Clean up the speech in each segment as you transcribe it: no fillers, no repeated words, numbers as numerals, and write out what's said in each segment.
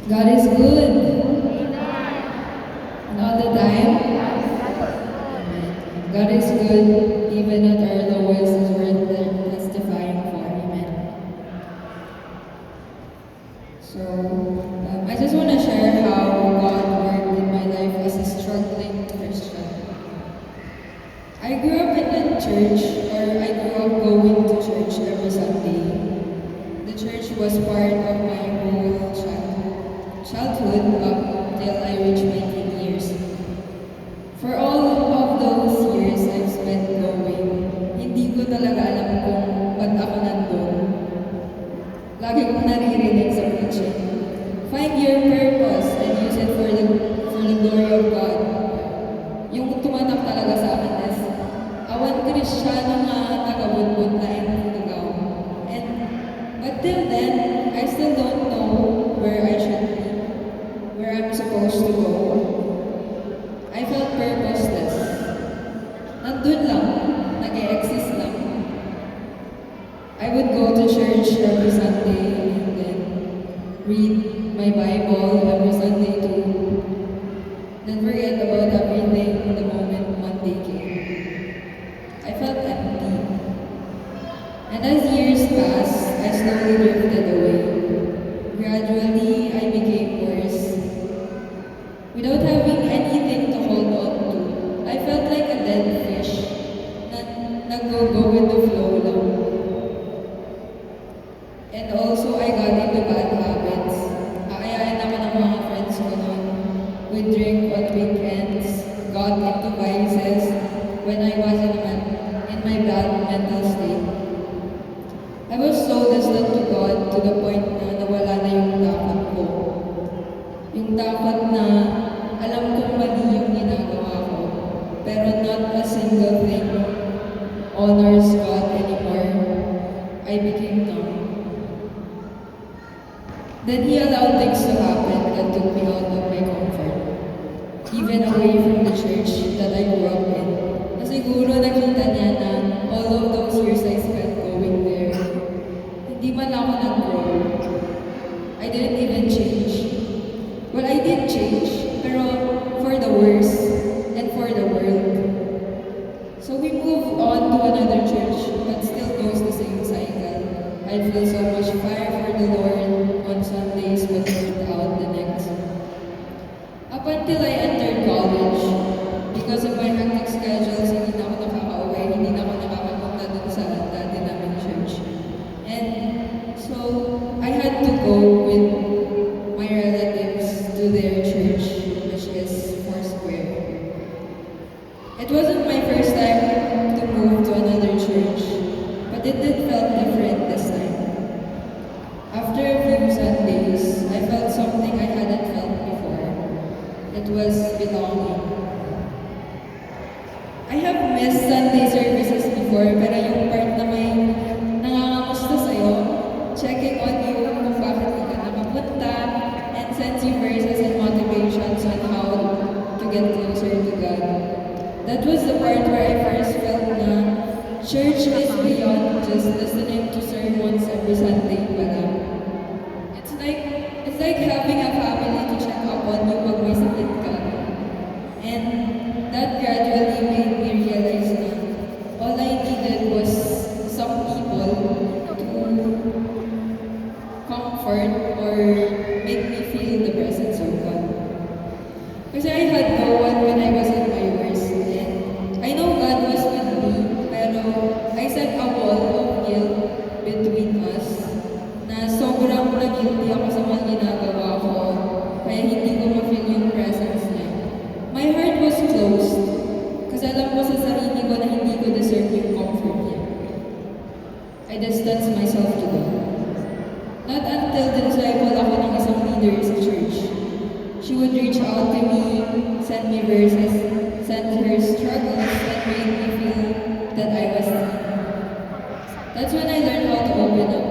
God is good. And all the time. Amen. God is good, even at our lowest is worth testifying for. Amen. So, I just want to share how God worked in my life as a struggling Christian. I grew up in a church, or I grew up going to church every Sunday. The church was part of my whole childhood up till I reached my teen years. For all of those years I've spent going, hindi ko talaga alam kung ba't ako nandun. Lagi kong naririnig sa preaching, find your purpose and use it for the glory of God. Yung tumatak talaga sa akin is, awan Kristiyano nga tagabudbud na inagaw. But till then, I still don't know where I should be, where I'm supposed to go. I felt purposeless. Nandun lang, nag-e-exist lang. I would go to church every Sunday and then read my Bible every Sunday too. Then forget about everything the moment Monday came. I felt empty. And as years passed, I slowly drifted away. Gradually, I became worse. Without having anything to hold on to, I felt like a dead fish na nag-go with the flow lang. And also, I got into bad habits. Aayain ako ng mga friends ko noon. We drink on weekends, got into vices when I was in my bad mental state. I was so distant to God to the point na nawala na yung takot ko. Yung takot na alam kong mali yung ginagawa ko, pero not a single thing honors God anymore. I became numb. Then He allowed things to happen that took me out of my comfort, even away from the church that I grew up in. Na siguro nakita niya na all of those years I spent going there, hindi man ako nag-grow. I didn't even change. Well, I did change, pero for the worse and for the world. So we moved on to another church, but still goes the same cycle. I feel so much fire for the Lord on Sundays, but burned out the next. Up until I entered college, because of my hectic schedules, hindi na ako nakaka-uwi, hindi na ako nakakapunta dun sa dati namin church. And so, I had to go with my relatives to their church, which is Foursquare. It wasn't my first time to move to another church, but it did felt different this time. After a few Sundays, I felt something I hadn't felt before. It was belonging. I have missed Sunday services before, pero yung part na may nangangamusta sa'yo, checking on you kung bakit ka nakapunta, and sends you verses and motivations on how to get closer to God. That was the part where I first felt na church is beyond just listening to sermons every Sunday pala. It's like having a family to check up on you pag may sakit ka. And that gradually made me realize na all I needed was some people to comfort or make me feel the presence of God. Kasi I had no one when I was at my worst. And I know God was with me, pero I set a wall of guilt between us na sobrang na-guilty ako sa mga ginagawa ko, kaya hindi ko ma-feel yung presence niya. My heart was closed kasi alam ko sa sarili ko na hindi ko deserve yung comfort niya. I distanced myself to God. Not until disciple ako ng isang leader sa church. She would reach out to me, send me verses, send her struggles, and made me feel that I was seen. That's when I learned how to open up.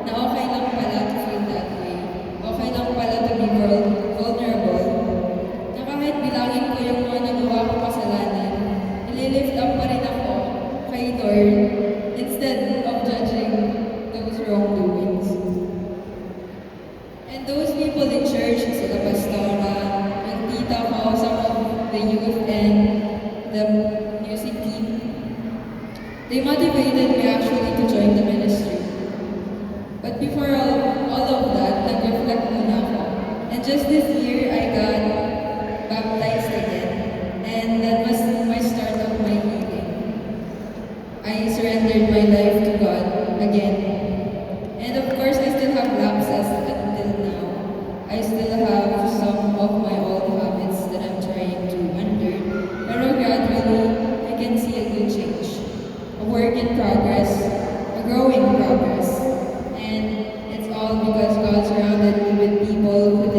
Na okay lang pala to feel that way. Okay lang pala to be vulnerable. Na kahit bilangin ko yung mga nagawa ko kasalanan, nililift up pa rin ako kay Lord instead of judging those wrongdoings. And those people in church youth and the music team. They motivated me actually to join the ministry. But before all of that, nag-reflect muna ako. And just this year, I got baptized again. And that was my start of my healing. I surrendered my life to God again. And of course, I still have lapses until now. I still have some of my old habits that I'm trying to unlearn. Pero gradually, I can see a good change. A work in progress, a growing progress. And it's all because God surrounded me with people who